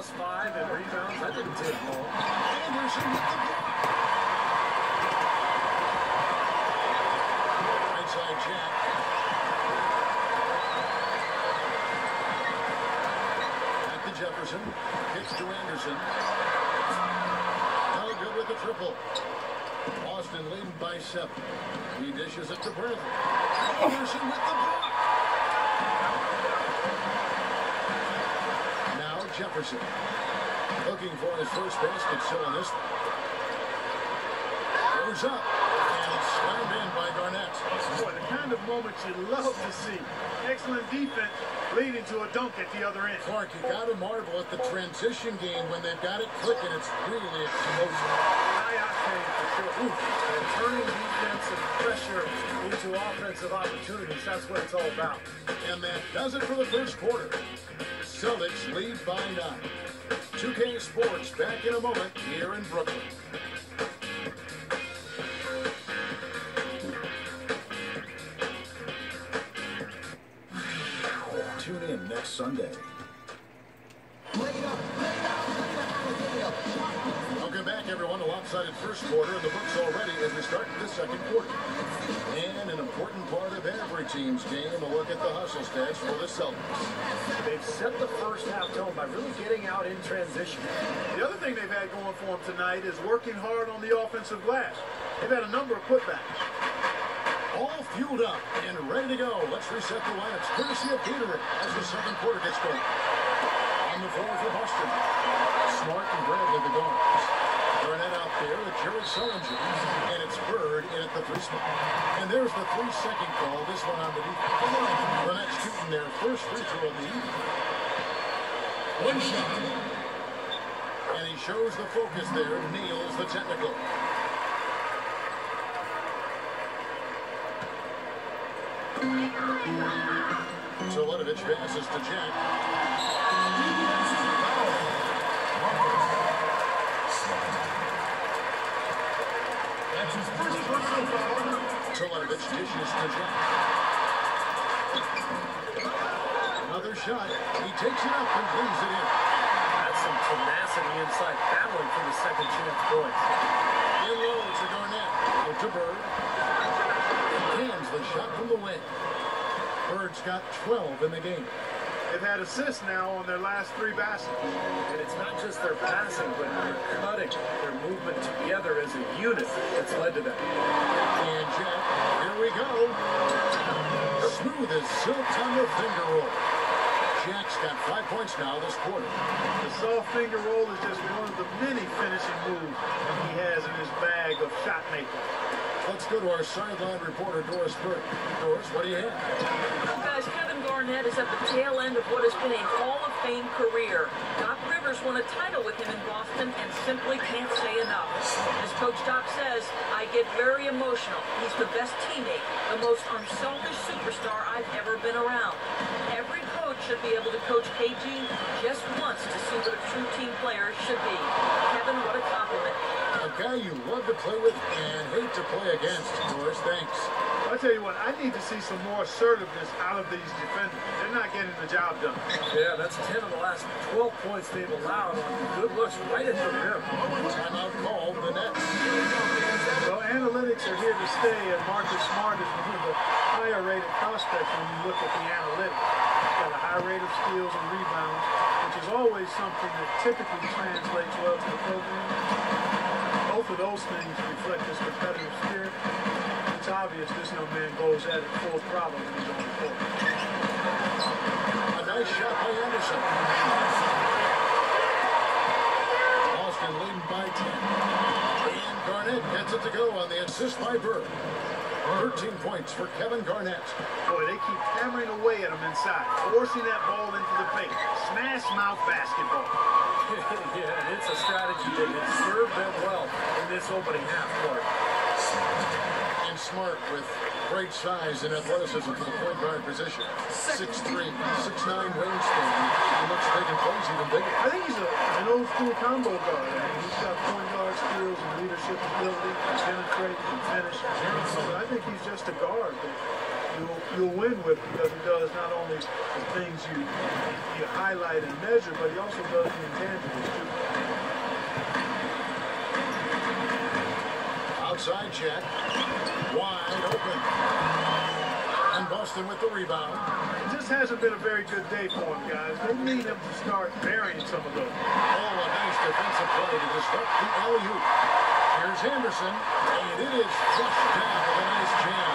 assists, 5, and rebounds. That didn't take long. Anderson with the block. Right side Jack. Back to Jefferson. Kicks to Anderson. No good with the triple. Boston leading by 7. He dishes it to Bradley. Anderson with the block. Now Jefferson. Looking for his first basket still in this one. Goes up. And it's slammed in by Garnett. Boy, the kind of moments you love to see. Excellent defense leading to a dunk at the other end. Clark, you got to marvel at the transition game when they've got it clicking. It's really explosive. High octane for sure. And turning defense and pressure into offensive opportunities. That's what it's all about. And that does it for the first quarter. Celtics lead by 9. 2K Sports back in a moment here in Brooklyn. Tune in next Sunday. Welcome back, everyone. A lopsided first quarter in the books already as we start the second quarter. And an important part of every team's game, a look at the hustle stats for the Celtics. They've set the first half tone by really getting out in transition. The other thing they've had going for them tonight is working hard on the offensive glass. They've had a number of putbacks. All fueled up and ready to go. Let's reset the lineups. Courtesy of Peter as the second quarter gets going. On the floor for Boston. Smart and Bradley the guards. Garnett out there with Jerry Sullinger. And it's Bird in at the 3 spot. And there's the 3-second call. This one on the defense. Garnett shooting their first free throw of the evening. One shot. And he shows the focus there. Nails the technical. Solinovich passes to Jack. That's his first personal foul. Solinovich dishes to Jack. Another shot. He takes it up and brings it in. That's some tenacity inside, battling for the second chance points. In low to Garnett. Out to Bird. Hands the shot from the wing. Bird's got 12 in the game. They've had assists now on their last 3 baskets. And it's not just their passing, but their cutting, their movement together as a unit that's led to that. And Jack, here we go. Smooth as silk on the finger roll. Jack's got 5 points now this quarter. The soft finger roll is just one of the many finishing moves that he has in his bag of shot making. Let's go to our sideline reporter, Doris Burke. Doris, what do you have? Well, guys, Kevin Garnett is at the tail end of what has been a Hall of Fame career. Doc Rivers won a title with him in Boston and simply can't say enough. As Coach Doc says, I get very emotional. He's the best teammate, the most unselfish superstar I've ever been around. Every coach should be able to coach KG just once to see what a true team player should be. Kevin, what a compliment. A guy you love to play with and hate to play against. Doris, thanks. I'll tell you what, I need to see some more assertiveness out of these defenders. They're not getting the job done. Yeah, that's 10 of the last 12 points they've allowed on good looks right at the rim. Timeout called the Nets. Well, analytics are here to stay, and Marcus Smart is one of the higher-rated prospects when you look at the analytics. He's got a high rate of steals and rebounds, which is always something that typically translates well to the program. Both of those things reflect his competitive spirit. It's obvious this young man goes at it full throttle when he's on the court. A nice shot by Anderson. Boston leading by 10. And Garnett gets it to go on the assist by Bird. 13 points for Kevin Garnett. Boy, they keep hammering away at him inside, forcing that ball into the paint. Smash mouth basketball. Yeah, it's a strategy that has served them well in this opening half court. And Smart with great size and athleticism for the point guard position. 6'3", 6'9" wingspan. He looks big and plays even bigger. I think he's an old school combo guard. I mean, he's got point guard skills and leadership ability, can penetrate and finish. So I think he's just a guard that you'll win with, because he does not only the things you highlight and measure, but he also does the intangibles too. Outside check, wide open. And Boston with the rebound. It just hasn't been a very good day for him, guys. They need him to start burying some of those. Oh, a nice defensive play to disrupt the alley-oop. Here's Anderson, and it is flushed down with a nice jam.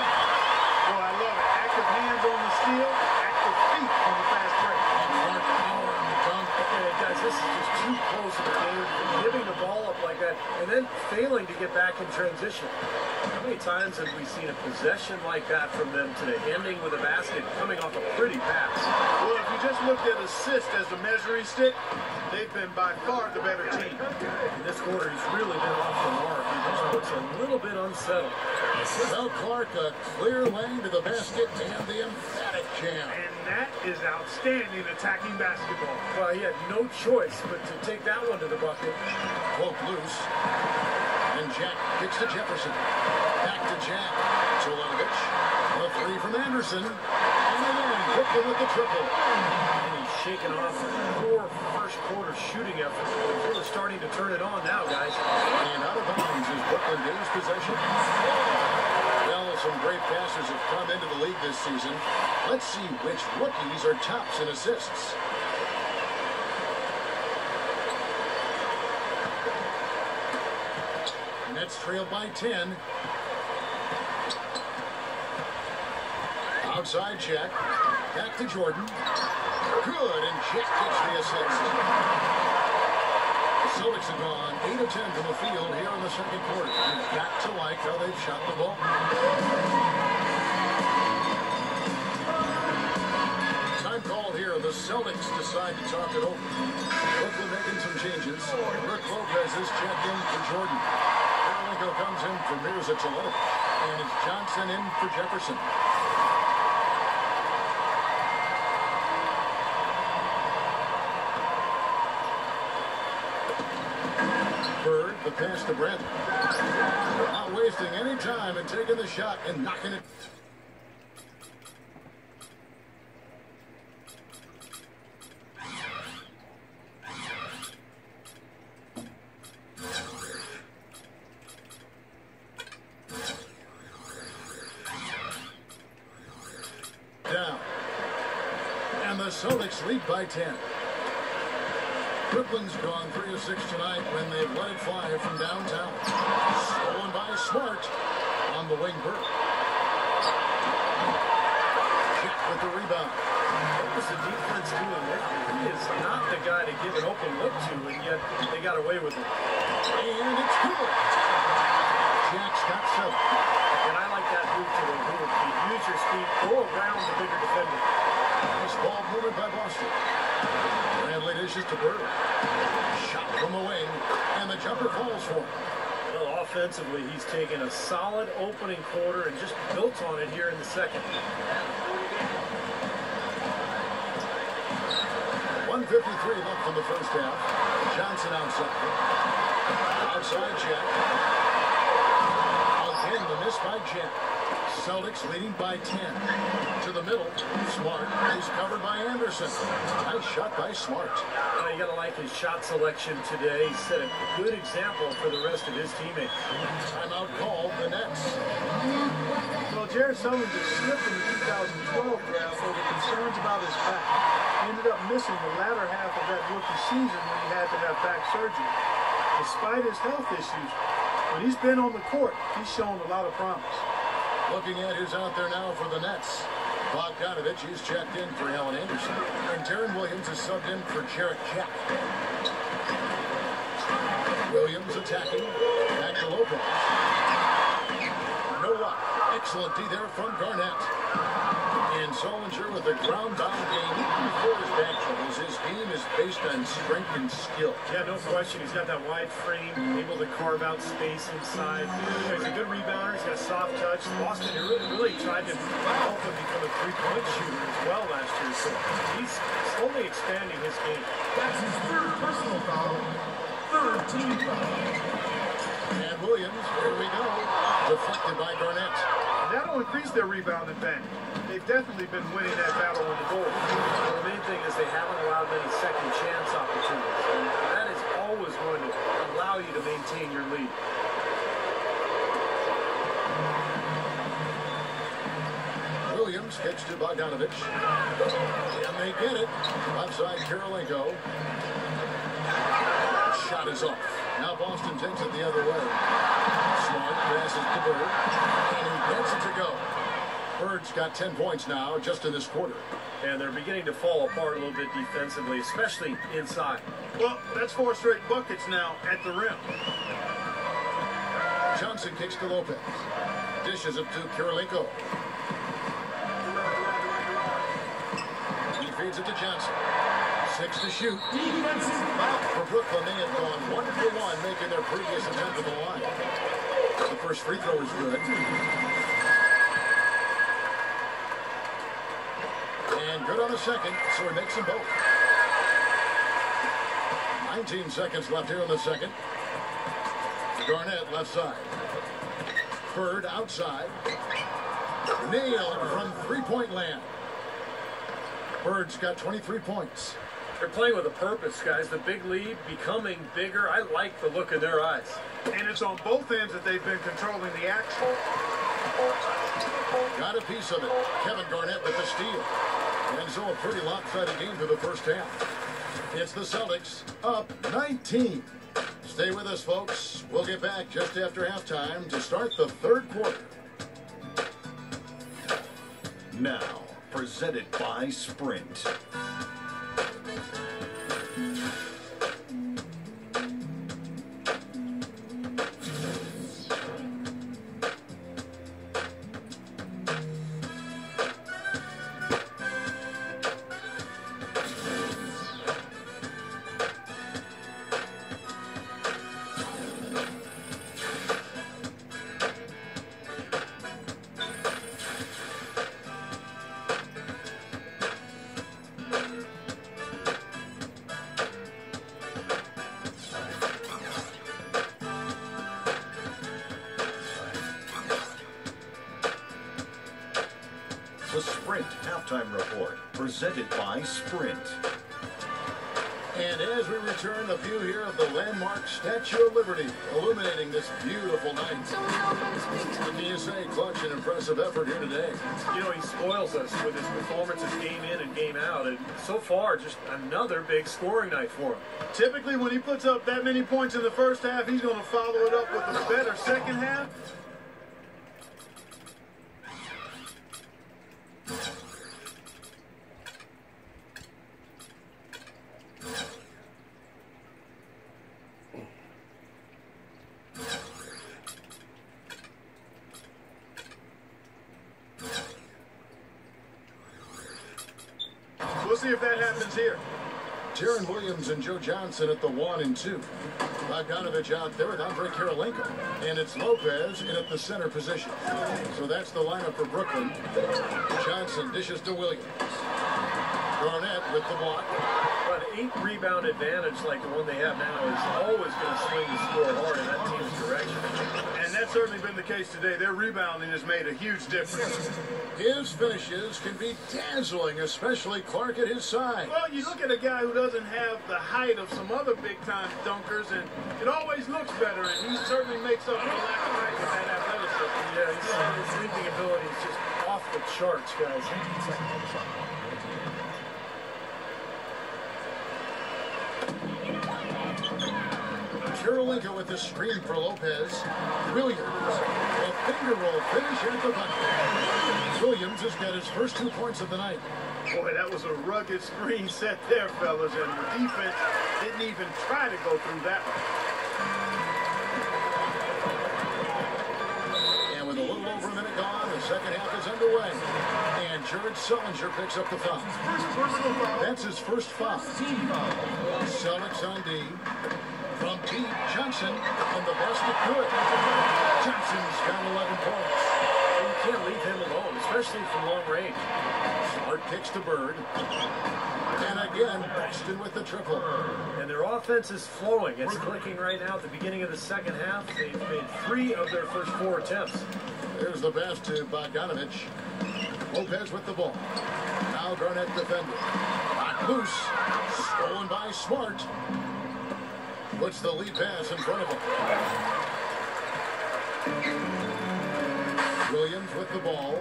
Oh, I love it. Active hands on the steal, active feet on the fast break. And Clark power on the dunk. Okay, guys, this is just too close to the game. Giving the ball up like that and then failing to get back in transition. How many times have we seen a possession like that from them today, ending with a basket coming off a pretty pass? Well, if you just looked at assist as the measuring stick, they've been by far the better team. In this quarter, he's really been off the mark. He just looks a little bit unsettled. Without Clark, a clear lane to the basket and the emphatic jam. And that is outstanding attacking basketball. Well, he had no choice but to take that one to the bucket. Poke loose. And Jack kicks to Jefferson. Back to Jack. Tulanovich. A three from Anderson. And again, Brooklyn with the triple. And he's shaking off a poor first quarter shooting effort. He's really starting to turn it on now, guys. And out of bounds is Brooklyn gains possession. Well, some great passers have come into the league this season. Let's see which rookies are tops in assists. Nets trailed by 10. Outside check. Back to Jordan. Good, and Jack gets the assist. The Celtics have gone 8 of 10 from the field here in the second quarter. You've got to like how they've shot the ball. Time called here. The Celtics decide to talk it over. Brooklyn making some changes. Rick Lopez is checked in for Jordan. Comes in for Mirza Tulanovich, and it's Johnson in for Jefferson. Bird, the pass to Brent. Not wasting any time and taking the shot and knocking it. Down. And the Celtics lead by 10. Brooklyn's gone 3 of 6 tonight when they've let it fly from downtown. Stolen by Smart on the wing. Bird. Jack with the rebound. What was the defense doing there? He is not the guy to give an open look to, and yet they got away with it. And it's good. Jack's got 7. And I like that move to the hoop. You use your speed, go around the bigger defender. This ball moved by Boston. Bradley dishes to Bird. Shot from the wing, and the jumper falls for him. Well, offensively, he's taken a solid opening quarter and just built on it here in the second. 1:53 left in the first half. Johnson outside. Outside check. Again, the miss by Jack. Celtics leading by 10. To the middle. Smart is covered by Anderson. Nice shot by Smart. Well, you got to like his shot selection today. He set a good example for the rest of his teammates. Timeout called the Nets. Well, Jared Sullivan just slipped in the 2012 draft over concerns about his back. He ended up missing the latter half of that rookie season when he had to have back surgery. Despite his health issues, when he's been on the court, he's shown a lot of promise. Looking at who's out there now for the Nets. Bogdanovich is checked in for Alan Anderson. And Darren Williams is subbed in for Jarrett Jack. Williams attacking. Back to Lopez. Noah. Excellent D there from Garnett. And Solinger with a ground-bound game. Even before his back troubles, his game is based on strength and skill. Yeah, no question. He's got that wide frame, able to carve out space inside. He's a good rebounder. He's got a soft touch. Boston really tried to help him become a three-point shooter as well last year. So he's slowly expanding his game. That's his third personal foul, third team foul. And Williams, here we go. Deflected by Garnett. that'll increase their rebound advantage. They've definitely been winning that battle on the board. Well, the main thing is they haven't allowed many second chance opportunities. And that is always going to allow you to maintain your lead. Williams gets to Bogdanovich. And they get it. Outside Karolinko. Shot is off. Now Boston takes it the other way. Smart passes to Bird. And he gets it to go. Bird's got 10 points now just in this quarter. And they're beginning to fall apart a little bit defensively, especially inside. Well, that's 4 straight buckets now at the rim. Johnson kicks to Lopez. Dishes it to Karolinko. He feeds it to Johnson. 6 to shoot. Defensive foul. For Brooklyn, they have gone 1-for-1, making their previous attempt at the line. The first free throw is good. And good on the second, so he makes them both. 19 seconds left here in the second. Garnett left side. Bird outside. Nailed from three-point land. Bird's got 23 points. They're playing with a purpose, guys. The big lead becoming bigger. I like the look in their eyes. And it's on both ends that they've been controlling the action. Got a piece of it. Kevin Garnett with the steal. And so a pretty lopsided game for the first half. It's the Celtics up 19. Stay with us, folks. We'll get back just after halftime to start the third quarter. Now, presented by Sprint. The Sprint Halftime Report, presented by Sprint. And as we return, a view here of the landmark Statue of Liberty, illuminating this beautiful night. What do you say? Clutch and impressive effort here today. You know, he spoils us with his performances game in and game out. And so far, just another big scoring night for him. Typically, when he puts up that many points in the first half, he's going to follow it up with a better second half. We'll see if that happens here. Jaron Williams and Joe Johnson at the 1 and 2. Bogdanovich out there with Andre Karolinko. And it's Lopez in at the center position. So that's the lineup for Brooklyn. Johnson dishes to Williams. Garnett with the block. But an 8-rebound advantage like the one they have now is always going to swing the score hard in that team's direction. And that's certainly been the case today. Their rebounding has made a huge difference. His finishes can be dazzling, especially Clark at his side. Well, you look at a guy who doesn't have the height of some other big-time dunkers, and it always looks better, and he certainly makes up for the lack of height with that athleticism. Yeah, his leaping ability is just off the charts, guys. Karolinko with the screen for Lopez. Williams, a finger roll finish at the bucket. Williams has got his first 2 points of the night. Boy, that was a rugged screen set there, fellas, and the defense didn't even try to go through that one. And with a little over a minute gone, the second half is underway. And Jared Sullinger picks up the foul. First personal foul. That's his first foul. Team foul. Celtics on D. From Pete Johnson, and the basket good. Johnson's got 11 points. You can't leave him alone, especially from long range. Smart kicks to Bird. And again, Boston with the triple. And their offense is flowing. It's clicking right now at the beginning of the second half. They've made 3 of their first 4 attempts. Here's the pass to Bogdanovich. Lopez with the ball. Now Garnett defending. Knocked loose. Stolen by Smart. Puts the lead pass in front of him. Williams with the ball.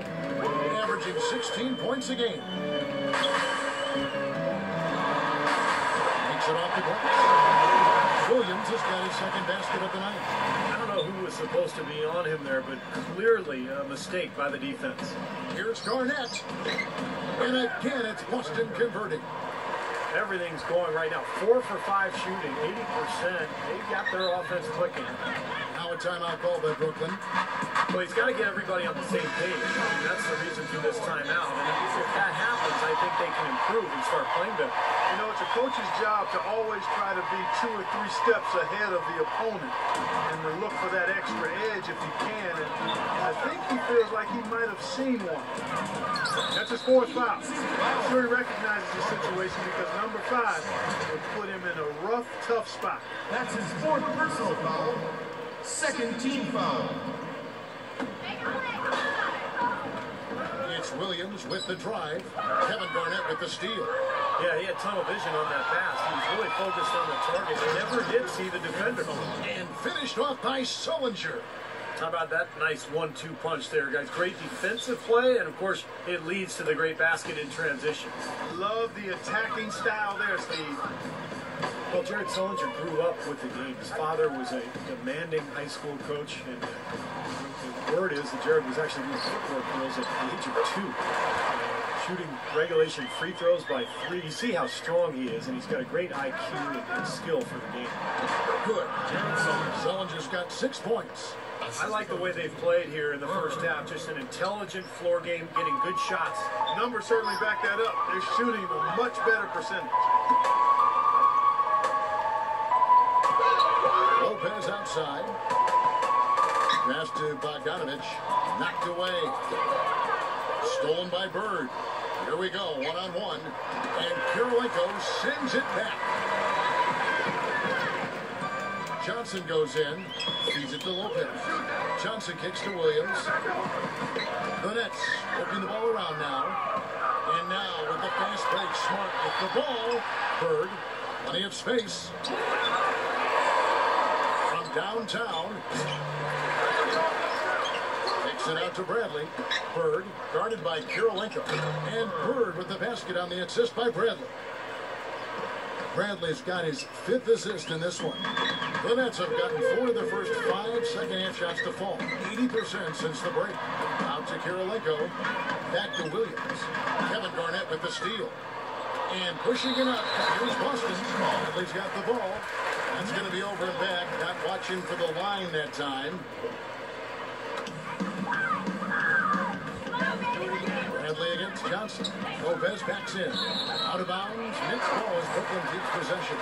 Averaging 16 points a game. Makes it off the glass. Williams has got his second basket of the night. I don't know who was supposed to be on him there, but clearly a mistake by the defense. Here's Garnett. And again, it's Boston converting. Everything's going right now. 4 for 5 shooting, 80%. They've got their offense clicking. Now a timeout call by Brooklyn. Well, he's got to get everybody on the same page. I mean, that's the reason through this timeout. And if that happens, I think they can improve and start playing better. You know, it's a coach's job to always try to be 2 or 3 steps ahead of the opponent and to look for that extra edge if he can. And I think he feels like he might have seen one. That's his 4th foul. I'm sure he recognizes the situation because number 5 would put him in a rough, tough spot. That's his 4th personal foul. Second team foul. It's Williams with the drive. Kevin Garnett with the steal. Yeah, he had tunnel vision on that pass. He was really focused on the target. He never did see the defender. And finished off by Sullinger. How about that nice 1-2 punch there, guys? Great defensive play, and of course, it leads to the great basket in transition. Love the attacking style there, Steve. Well, Jared Sullinger grew up with the game. His father was a demanding high school coach, and the word is that Jared was actually doing footwork drills at the age of 2. Shooting regulation free throws by 3. You see how strong he is, and he's got a great IQ and skill for the game. Good. Jared Sullinger's got 6 points. I like the way they've played here in the first half. Just an intelligent floor game, getting good shots. Numbers certainly back that up. They're shooting a much better percentage. Lopez outside. Pass to Bogdanovich. Knocked away. Stolen by Bird. Here we go, one-on-one. And Kirilenko sends it back. Johnson goes in. Feeds it to Lopez. Johnson kicks to Williams. The Nets working the ball around now. And now with the fast break, Smart with the ball. Bird, plenty of space. From downtown. Takes it out to Bradley. Bird, guarded by Kirilenko. And Bird with the basket on the assist by Bradley. Bradley's got his 5th assist in this one. The Nets have gotten 4 of their first 5 second-half shots to fall. 80% since the break. Out to Kirilenko. Back to Williams. Kevin Garnett with the steal. And pushing it up. Here's Boston. Bradley's got the ball. That's going to be over and back. Not watching for the line that time. Bradley against Johnson. Lopez backs in. Out of bounds. Nets ball as Brooklyn keeps possession.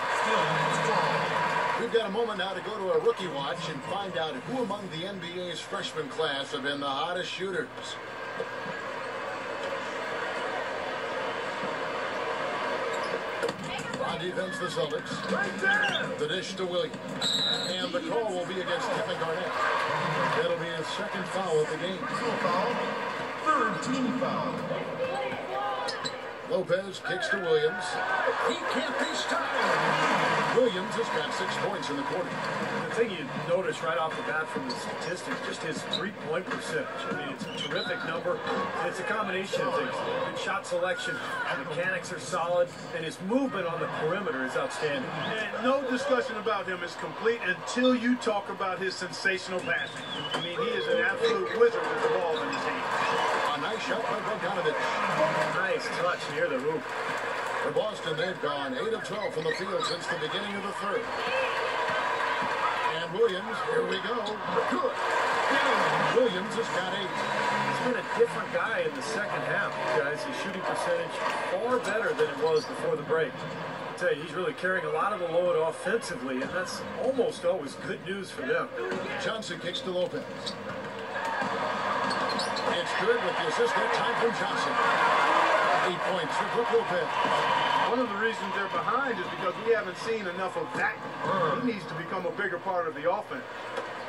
We've got a moment now to go to a rookie watch and find out who among the NBA's freshman class have been the hottest shooters. On defense, the Celtics. The dish to Williams. And the call will be against Kevin Garnett. That'll be his 2nd foul of the game. Foul. 3rd team foul. Lopez kicks to Williams. He can't be stopped. Williams has got 6 points in the quarter. The thing you notice right off the bat from the statistics, just his 3-point percentage. I mean, it's a terrific number. It's a combination of things. Good shot selection, mechanics are solid, and his movement on the perimeter is outstanding. And no discussion about him is complete until you talk about his sensational passing. I mean, he is an absolute wizard with the ball in his hands. A nice shot by Bogdanovich. Nice touch near the hoop. For Boston, they've gone 8 of 12 from the field since the beginning of the 3rd. And Williams, here we go. Good. Williams has got 8. He's been a different guy in the second half, guys. His shooting percentage far better than it was before the break. I tell you, he's really carrying a lot of the load offensively, and that's almost always good news for them. Johnson kicks to Lopez. It's good with the assist that time from Johnson. 8 points for Brook Lopez. One of the reasons they're behind is because we haven't seen enough of that. He needs to become a bigger part of the offense.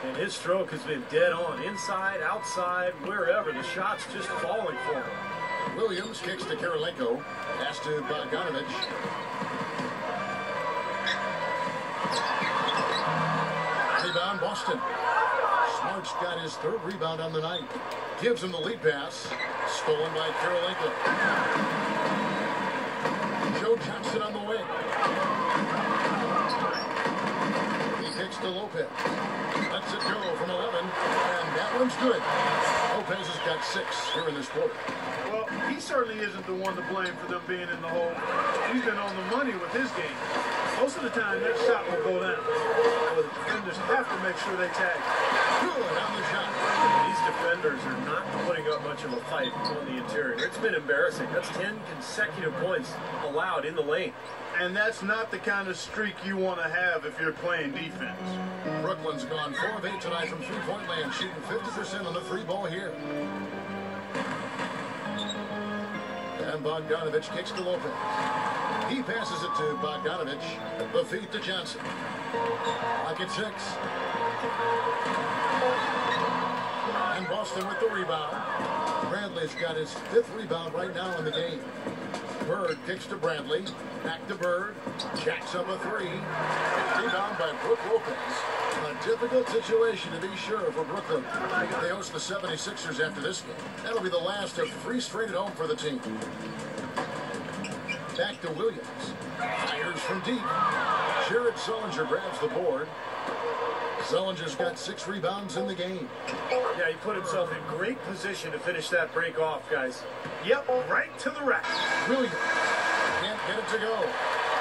And his stroke has been dead on. Inside, outside, wherever. The shot's just falling for him. Williams kicks to Kirilenko. Pass to Bogdanovich. Rebound, Boston. Smart's got his third rebound on the night. Gives him the lead pass. Stolen by Kirilenko. Joe Johnson on the wing. He kicks to Lopez. Lets it go from 11, and that one's good. Lopez has got 6 here in this quarter. Well, he certainly isn't the one to blame for them being in the hole. He's been on the money with his game. Most of the time, that shot will go down. But the defenders have to make sure they tag. Good on the shot. These defenders are not putting up much of a fight on the interior. It's been embarrassing. That's 10 consecutive points allowed in the lane. And that's not the kind of streak you want to have if you're playing defense. Brooklyn's gone 4 of 8 tonight from three-point land, shooting 50% on the free ball here. And Bogdanovich kicks to Lopez. He passes it to Bogdanovich. The feed to Johnson. Lock at 6. And Boston with the rebound. Bradley's got his 5th rebound right now in the game. Bird kicks to Bradley. Back to Bird. Jacks up a 3. Rebound by Brook Lopez. A difficult situation to be sure for Brooklyn. They host the 76ers after this game. That'll be the last of 3 straight at home for the team. Back to Williams. Fires from deep. Jared Sullinger grabs the board. Sullinger's got 6 rebounds in the game. Yeah, he put himself in great position to finish that break off, guys. Yep, right to the rack. Williams can't get it to go.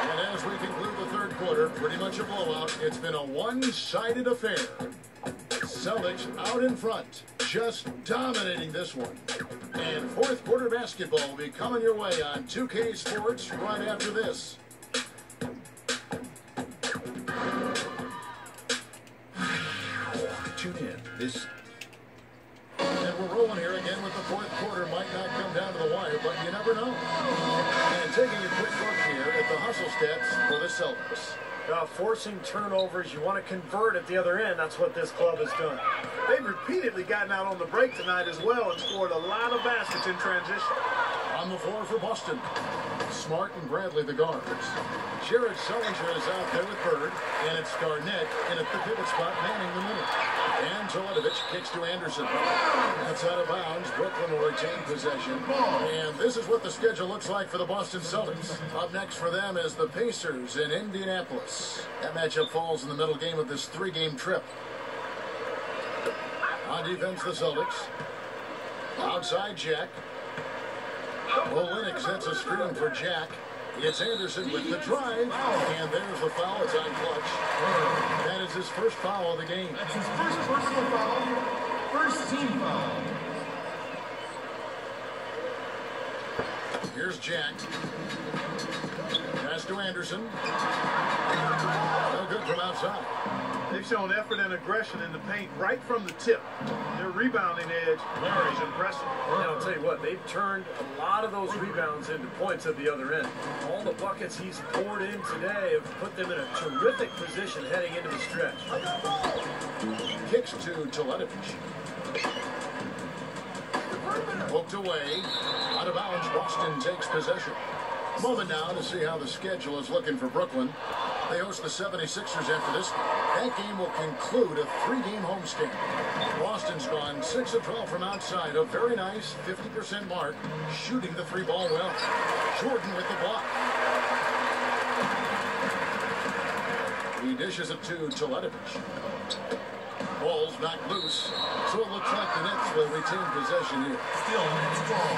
And as we conclude the third quarter, pretty much a blowout. It's been a one-sided affair. Celtics out in front, just dominating this one. And fourth quarter basketball will be coming your way on 2K Sports right after this. Tune in this. And we're rolling here again with the fourth quarter. Might not come down to the wire, but you never know. And taking a quick look here at the hustle stats for the Celtics. Forcing turnovers, you want to convert at the other end. That's what this club has done. They've repeatedly gotten out on the break tonight as well and scored a lot of baskets in transition. On the floor for Boston, Smart and Bradley the guards. Jared Sullinger is out there with Bird, and it's Garnett in at the pivot spot manning the middle. And Toledovich kicks to Anderson. That's out of bounds. Brooklyn will retain possession. And this is what the schedule looks like for the Boston Celtics. Up next for them is the Pacers in Indianapolis. That matchup falls in the middle game of this 3-game trip. On defense, the Celtics. Outside, Jack. Olenek sets a screen for Jack. It's Anderson with the drive. And there's the foul. It's on Clutch. That is his first foul of the game. That's his first personal foul. First team foul. Here's Jack. Pass to Anderson. No good from outside. They've shown effort and aggression in the paint right from the tip. Their rebounding edge is impressive. Now, I'll tell you what, they've turned a lot of those rebounds into points at the other end. All the buckets he's poured in today have put them in a terrific position heading into the stretch. Kicks to Toledovich. Poked away. Out of bounds, Boston takes possession. Moment now to see how the schedule is looking for Brooklyn. They host the 76ers after this. That game will conclude a 3-game homestand. Boston's gone 6 of 12 from outside. A very nice 50% mark, shooting the 3-ball well. Jordan with the block. He dishes it to Toledovich. Ball's knocked loose, so it looks like the Nets will retain possession here. Still Nets ball.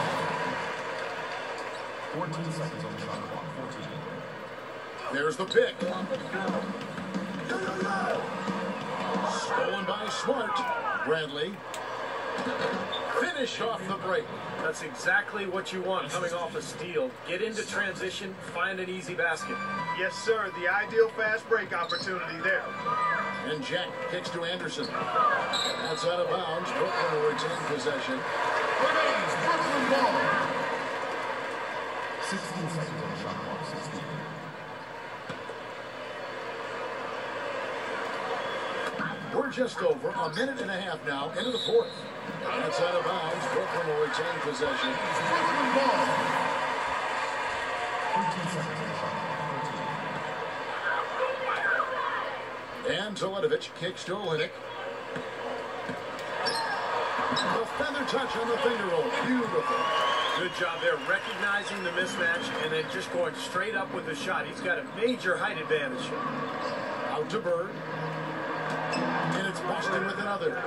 14 seconds on the shot clock. 14. There's the pick. Stolen by Smart. Bradley. Finish off the break. That's exactly what you want coming off a steal. Get into transition, find an easy basket. Yes, sir. The ideal fast break opportunity there. And Jack kicks to Anderson. That's out of bounds. Brooklyn will retain possession. Remains Brooklyn ball. 16 seconds on the shot clock. 16. We're just over a minute and a half now into the fourth. That's out of bounds. Brooklyn will retain possession. Ball. 13 seconds. And Teletovic kicks to Olynyk. The feather touch on the finger roll. Beautiful. Good job there, recognizing the mismatch and then just going straight up with the shot. He's got a major height advantage. Out to Bird. And it's Boston with another.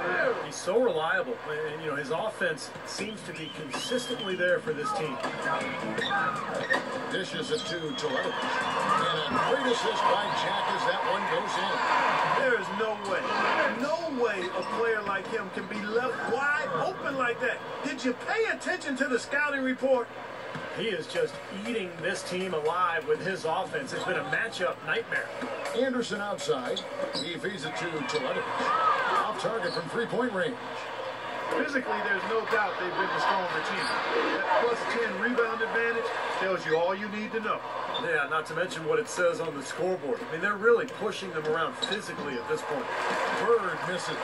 He's so reliable, and you know his offense seems to be consistently there for this team. Dishes it to Teletovic. And a great assist by Jack as that one goes in. There is no way a player like him can be left wide open like that. Did you pay attention to the scouting report? He is just eating this team alive with his offense. It's been a matchup nightmare. Anderson outside. He feeds it to Teletovic. Off target from three-point range. Physically, there's no doubt they've been the stronger team. That plus 10 rebound advantage tells you all you need to know. Yeah, not to mention what it says on the scoreboard. I mean, they're really pushing them around physically at this point. Bird misses.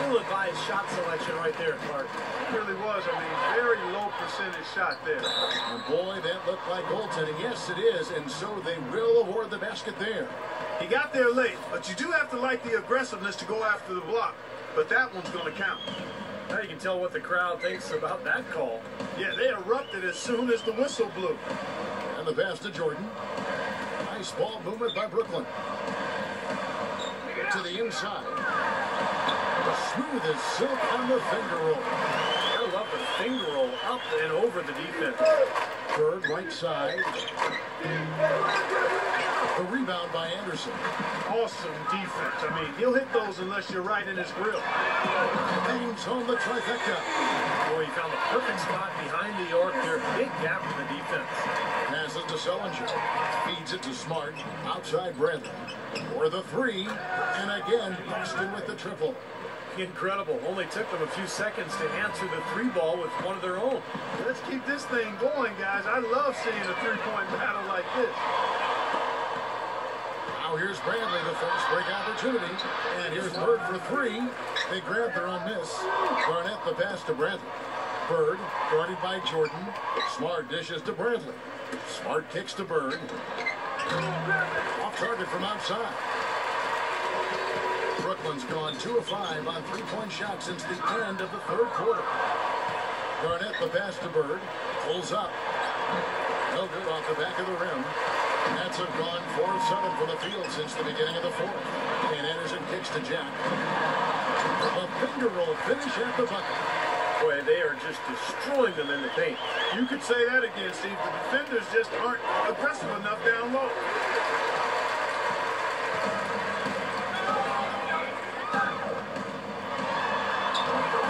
Ill-advised shot selection right there, Clark. It really was. I mean, very low percentage shot there. And boy, that looked like goaltending. Yes, it is, and so they will award the basket there. He got there late, but you do have to like the aggressiveness to go after the block. But that one's going to count. Now you can tell what the crowd thinks about that call. Yeah, they erupted as soon as the whistle blew. And the pass to Jordan. Nice ball movement by Brooklyn. To the inside. Smooth as silk on the finger roll. I love the finger roll up and over the defense. Bird right side. The rebound by Anderson. Awesome defense. I mean, he'll hit those unless you're right in his grill. Bangs on the trifecta. Boy, he found the perfect spot behind the arc there. Big gap in the defense. Passes to Sullinger. Feeds it to Smart. Outside Bradley. For the three. And again, Boston with the triple. Incredible. Only took them a few seconds to answer the three ball with one of their own. Let's keep this thing going, guys. I love seeing a three-point battle like this. Now here's Bradley, the first break opportunity. And here's Bird for three. They grab their own miss. Garnett the pass to Bradley. Bird, guarded by Jordan. Smart dishes to Bradley. Smart kicks to Bird. Off target from outside. Brooklyn's gone 2 of 5 on three-point shots since the end of the third quarter. Garnett the pass to Bird. Pulls up. No good off the back of the rim. Nets have gone 4 of 7 from the field since the beginning of the fourth. And Anderson kicks to Jack. A finger roll finish at the bucket. Boy, they are just destroying them in the paint. You could say that again, Steve. The defenders just aren't aggressive enough down low.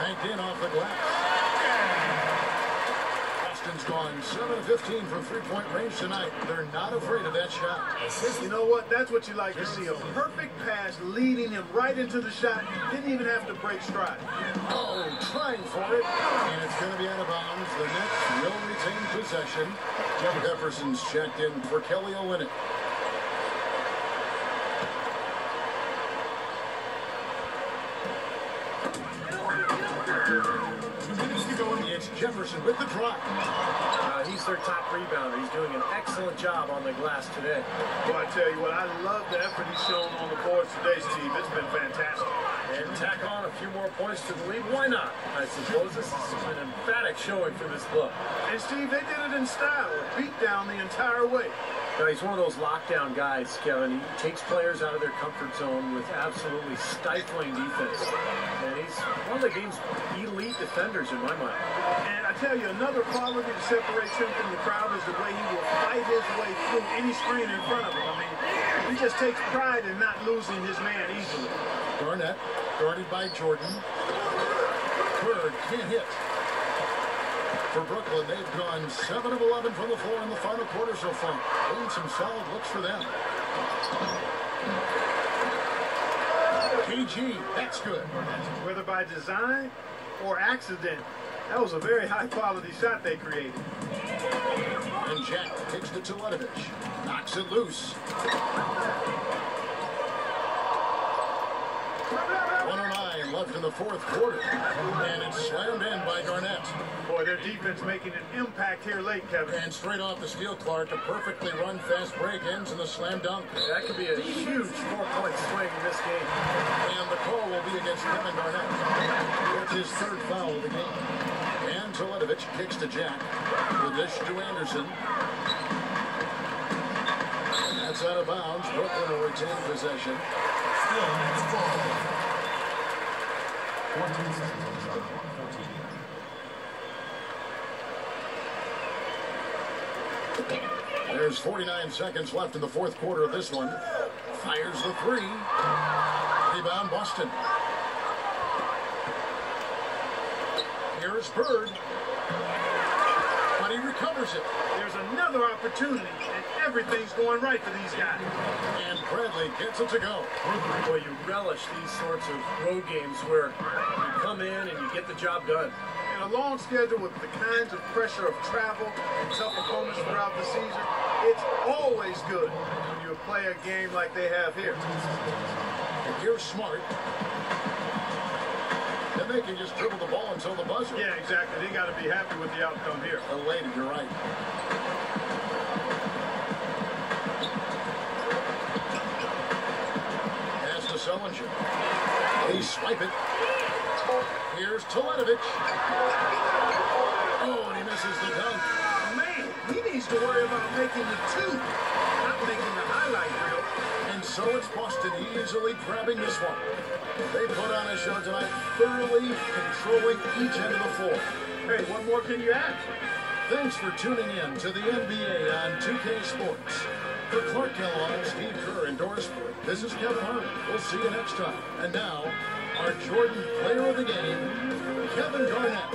Banked in off the glass. Boston's gone 7 of 15 from three-point range tonight. They're not afraid of that shot. You know what? That's what you like to see. A perfect pass leading him right into the shot. Didn't even have to break stride. Oh, trying for it. And it's going to be out of bounds. The Nets will retain possession. Jefferson's checked in for Kelly Olynyk. It's Jefferson with the drive. He's their top rebounder. He's doing an excellent job on the glass today. Well, I tell you what, I love the effort he's shown on the boards today, Steve. It's been fantastic. And tack on a few more points to the lead. Why not? I suppose this is an emphatic showing for this club. And Steve, they did it in style. Beat down the entire way. Now, he's one of those lockdown guys, Kevin. He takes players out of their comfort zone with absolutely stifling defense. And he's one of the game's elite defenders in my mind. And I tell you, another quality that separates him from the crowd is the way he will fight his way through any screen in front of him. I mean, he just takes pride in not losing his man easily. Garnett, guarded by Jordan. Bird can't hit. For Brooklyn, they've gone 7 of 11 from the floor in the final quarter so far. Getting some solid looks for them. KG, that's good. Whether by design or accident, that was a very high-quality shot they created. And Jack kicks to Teletovic. Knocks it loose. 1:09 left in the fourth quarter. And it's slammed in by Garnett. Boy, their defense making an impact here late, Kevin. And straight off the steal, Clark, a perfectly run fast break ends in the slam dunk. That could be a huge 4-point swing in this game. And the call will be against Kevin Garnett. It's his third foul of the game. And Toledovich kicks to Jack. The dish to Anderson. That's out of bounds. Brooklyn will retain possession. Still, it's ball. 14 seconds on the shot clock. 14. There's 49 seconds left in the fourth quarter of this one. Fires the three. Rebound Boston. Here's Bird. But he recovers it. There's another opportunity, and everything's going right for these guys. And Bradley gets it to go. Boy, you relish these sorts of road games where you come in and you get the job done. And a long schedule with the kinds of pressure of travel and tough opponents throughout the season, it's always good when you play a game like they have here. And here's Smart. Then they can just dribble the ball until the buzzer. Yeah, exactly. They got to be happy with the outcome here. Elated, you're right. Pass to Sullinger. They swipe it. Here's Toledovich. Oh, and he misses the dunk. Man, he needs to worry about making the two, not making the highlight reel. And so it's Boston easily grabbing this one. They put on a show tonight, thoroughly controlling each end of the floor. Hey, what more can you ask? Thanks for tuning in to the NBA on 2K Sports. For Clark Kellogg, Steve Kerr, and Doris Ford, this is Kevin Harlan. We'll see you next time. And now, our Jordan Player of the Game, Kevin Garnett.